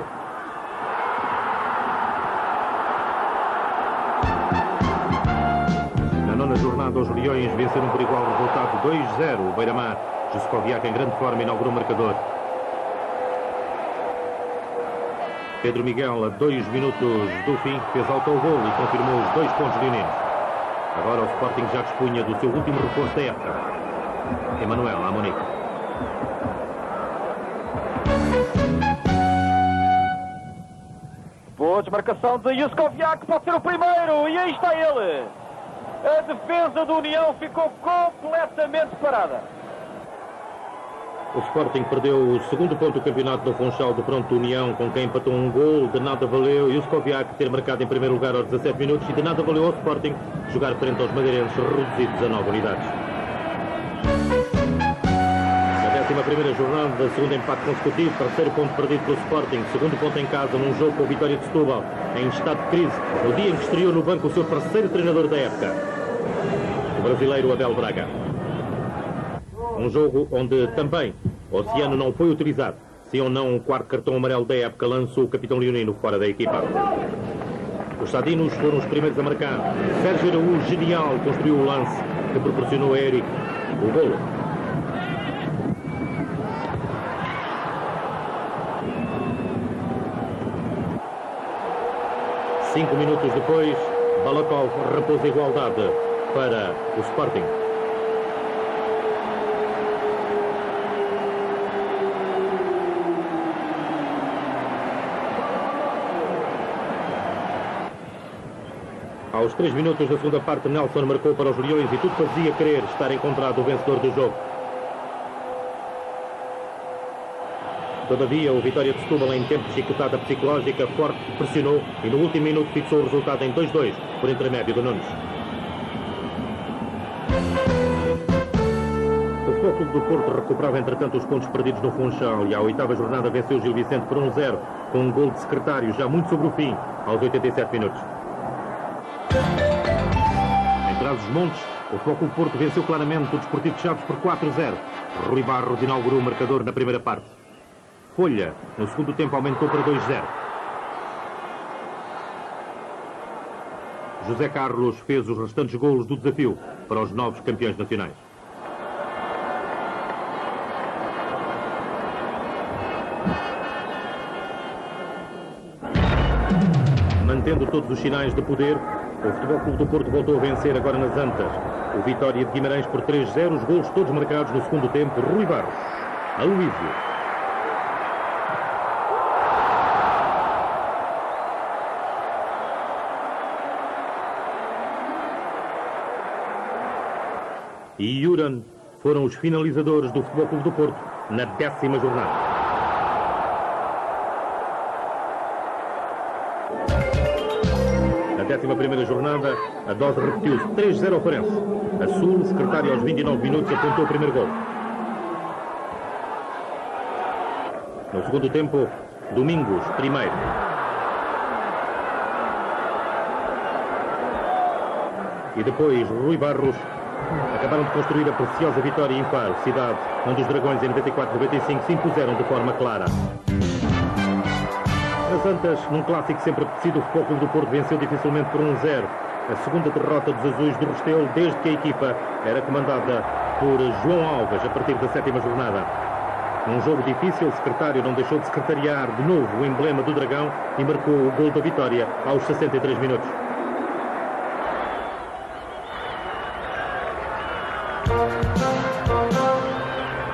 Na 9ª jornada, os Leões venceram por igual resultado 2-0 o Beira-Mar. Juskoviak, em grande forma, inaugurou o marcador. Pedro Miguel, a 2 minutos do fim, fez autogol e confirmou os 2 pontos leoninos. Agora o Sporting já dispunha do seu último reforço da época, Emmanuel Amunic. Boa desmarcação de Juskoviak, pode ser o primeiro, e aí está ele. A defesa do União ficou completamente parada. O Sporting perdeu o segundo ponto do campeonato do Funchal de fronte do União, com quem empatou um gol. De nada valeu Juskoviak ter marcado em primeiro lugar aos 17 minutos e de nada valeu ao Sporting jogar frente aos madeirenses reduzidos a 9 unidades. Na 11ª jornada, segundo empate consecutivo, terceiro ponto perdido pelo Sporting, segundo ponto em casa num jogo com a Vitória de Setúbal, em estado de crise, no dia em que estreou no banco o seu terceiro treinador da época, o brasileiro Abel Braga. Um jogo onde também Oceano não foi utilizado. Sim ou não, o quarto cartão amarelo da época lançou o capitão leonino fora da equipa. Os sadinos foram os primeiros a marcar. Sérgio Araújo, genial, construiu o lance que proporcionou a Eric o golo. Cinco minutos depois, Balakov repôs a igualdade para o Sporting. Aos 3 minutos da segunda parte, Nelson marcou para os Leões e tudo fazia crer estar encontrado o vencedor do jogo. Todavia, o Vitória de Setúbal, em tempo de chicotada psicológica, forte, pressionou e no último minuto fixou o resultado em 2-2, por intermédio do Nunes. O Futebol Clube do Porto recuperava, entretanto, os pontos perdidos no Funchal e à 8ª jornada venceu o Gil Vicente por 1-0, com um gol de secretário já muito sobre o fim, aos 87 minutos. Em Trás-os-Montes, o Futebol Clube do Porto venceu claramente o Desportivo de Chaves por 4-0. Rui Barros inaugurou o marcador na primeira parte. Folha, no segundo tempo, aumentou para 2-0. José Carlos fez os restantes golos do desafio para os novos campeões nacionais. Mantendo todos os sinais de poder, o Futebol Clube do Porto voltou a vencer agora nas Antas. O Vitória de Guimarães por 3-0, os golos todos marcados no segundo tempo. Rui Barros, Aloísio. E Yuran foram os finalizadores do Futebol Clube do Porto na 10ª jornada. Na 11ª jornada, a dose repetiu-se 3-0 ao Farense. A Sul, secretário aos 29 minutos, apontou o primeiro gol. No segundo tempo, Domingos, primeiro. E depois, Rui Barros acabaram de construir a preciosa vitória em Faro, cidade onde os Dragões em 94-95 se impuseram de forma clara. Nas Antas, num clássico sempre apetecido, o Futebol Clube do Porto venceu dificilmente por 1-0. A segunda derrota dos azuis do Restelo desde que a equipa era comandada por João Alves a partir da 7ª jornada. Num jogo difícil, o secretário não deixou de secretariar de novo o emblema do Dragão e marcou o gol da vitória aos 63 minutos.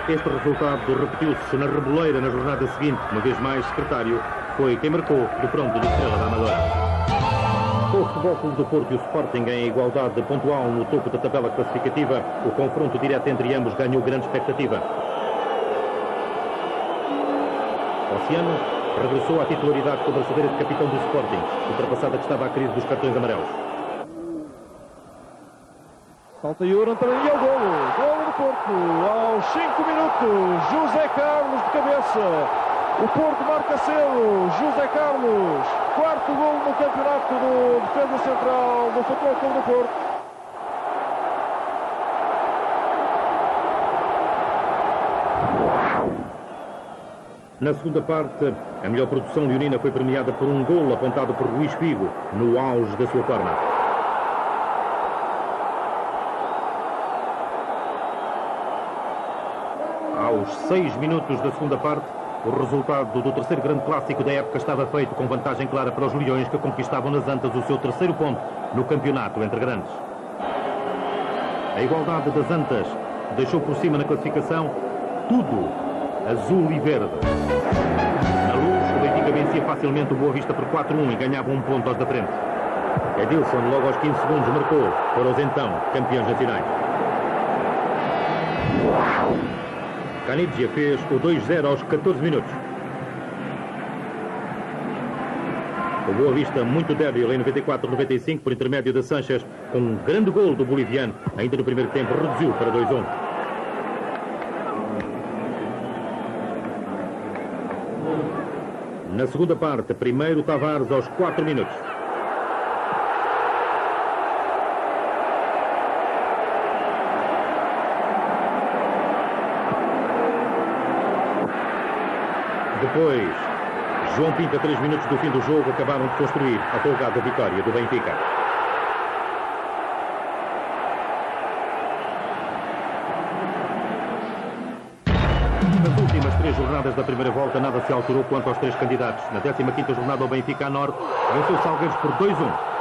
Este resultado repetiu-se na Reboleira na jornada seguinte. Uma vez mais, secretário foi quem marcou do pronto de Estrela da Amadora. Com o Futebol Clube do Porto e o Sporting em igualdade pontual no topo da tabela classificativa, o confronto direto entre ambos ganhou grande expectativa. Oceano regressou à titularidade com a braçadeira de capitão do Sporting, ultrapassada que estava a crise dos cartões amarelos. Salta Yuran também e é o golo. Golo do Porto aos 5 minutos. José Carlos de cabeça. O Porto marca cedo. José Carlos. Quarto golo no campeonato do defesa central do Futebol Clube do Porto. Na segunda parte, a melhor produção leonina foi premiada por um golo apontado por Luís Figo, no auge da sua forma. Aos 6 minutos da segunda parte, o resultado do terceiro grande clássico da época estava feito com vantagem clara para os Leões, que conquistavam nas Antas o seu terceiro ponto no campeonato entre grandes. A igualdade das Antas deixou por cima na classificação tudo azul e verde. Na Luz, o Benfica vencia facilmente o Boa Vista por 4-1 e ganhava um ponto aos da frente. Edilson, logo aos 15 segundos, marcou para os então campeões nacionais. Canidia fez o 2-0 aos 14 minutos. O Boa Vista, muito débil em 94-95, por intermédio de Sanches, com um grande gol do boliviano, ainda no primeiro tempo, reduziu para 2-1. Na segunda parte, primeiro Tavares aos 4 minutos. Depois, João Pinto, a 3 minutos do fim do jogo, acabaram de construir a folgada vitória do Benfica. Nas últimas 3 jornadas da primeira volta, nada se alterou quanto aos 3 candidatos. Na 15ª jornada, o Benfica a Norte venceu o Salgueiros por 2-1.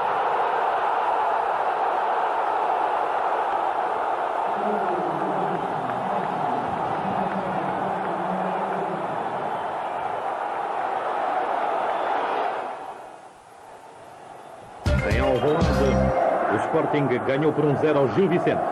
Em Alvalade, o Sporting ganhou por 1-0 ao Gil Vicente.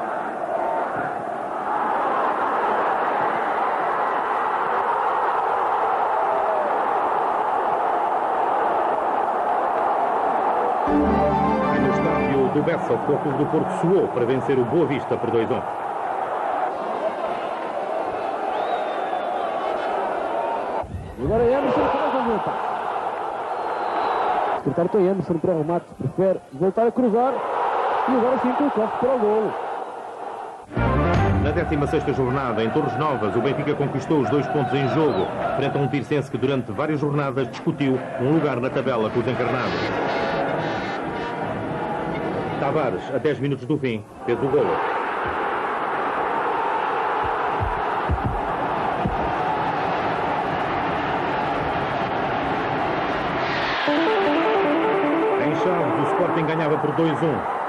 E no estádio do Bessa, o Futebol do Porto suou para vencer o Boa Vista por 2-1. Agora Emerson faz o passe. O secretário tem Emerson para o remate, prefere voltar a cruzar e agora sim colocou-se para o golo. Na 16ª jornada, em Torres Novas, o Benfica conquistou os 2 pontos em jogo, frente a um Tirsense que durante várias jornadas discutiu um lugar na tabela com os encarnados. Tavares, a 10 minutos do fim, fez o golo. Em Chaves, o Sporting ganhava por 2-1.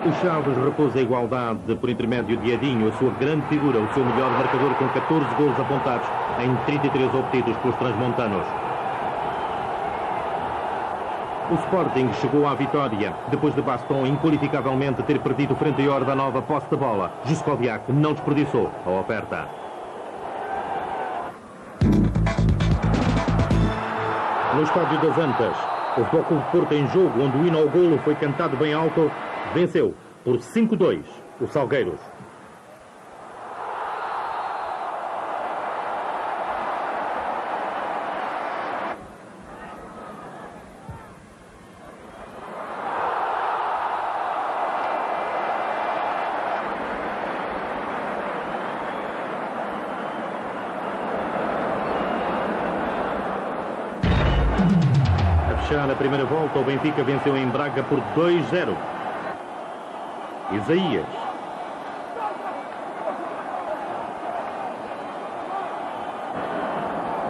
O Chaves repousa a igualdade por intermédio de Edinho, a sua grande figura, o seu melhor marcador com 14 golos apontados em 33 obtidos pelos transmontanos. O Sporting chegou à vitória depois de Baston inqualificavelmente ter perdido frente a Horda Nova posse de bola. Juskoviak não desperdiçou a oferta. No estádio das Antas, o Futebol Clube do Porto em jogo, onde o hino ao golo foi cantado bem alto, venceu por 5-2 o Salgueiros. A fechar a primeira volta, o Benfica venceu em Braga por 2-0. Isaías.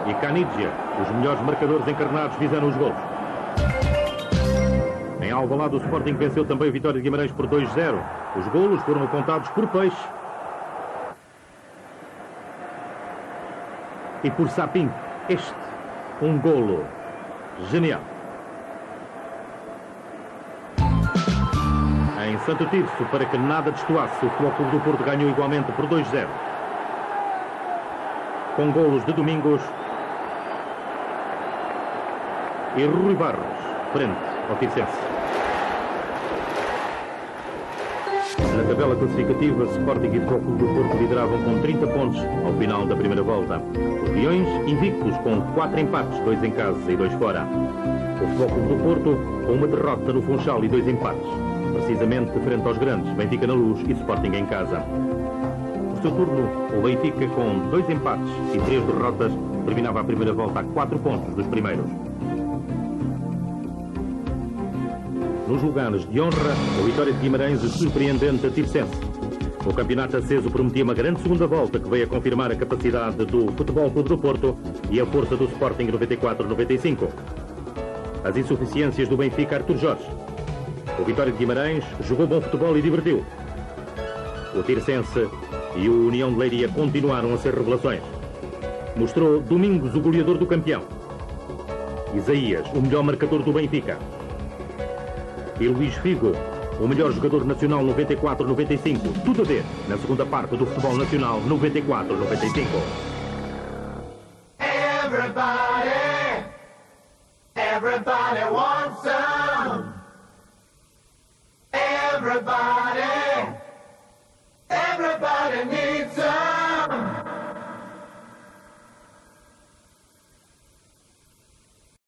E Canidia, os melhores marcadores encarnados, fizeram os gols. Em Alvalade, o Sporting venceu também a Vitória de Guimarães por 2-0. Os golos foram apontados por Peixe e por Sapinto. Um golo genial. Em Santo Tirso, para que nada destoasse, o Futebol Clube do Porto ganhou igualmente por 2-0. Com golos de Domingos e Rui Barros, frente ao Tirsense. Na tabela classificativa, Sporting e Futebol Clube do Porto lideravam com 30 pontos ao final da primeira volta. Os Leões invictos com 4 empates, 2 em casa e 2 fora. O Futebol Clube do Porto com uma derrota no Funchal e 2 empates, precisamente frente aos grandes, Benfica na Luz e Sporting em casa. No seu turno, o Benfica com 2 empates e 3 derrotas terminava a primeira volta a 4 pontos dos primeiros. Nos lugares de honra, a Vitória de Guimarães surpreendente a Tirsense. O campeonato aceso prometia uma grande segunda volta que veio a confirmar a capacidade do Futebol Clube do Porto e a força do Sporting 94-95. As insuficiências do Benfica Artur Jorge. O Vitória de Guimarães jogou bom futebol e divertiu. O Tirsense e o União de Leiria continuaram a ser revelações. Mostrou Domingos o goleador do campeão. Isaías, o melhor marcador do Benfica. E Luís Figo, o melhor jogador nacional 94-95. Tudo a ver na segunda parte do futebol nacional 94-95. Everybody wants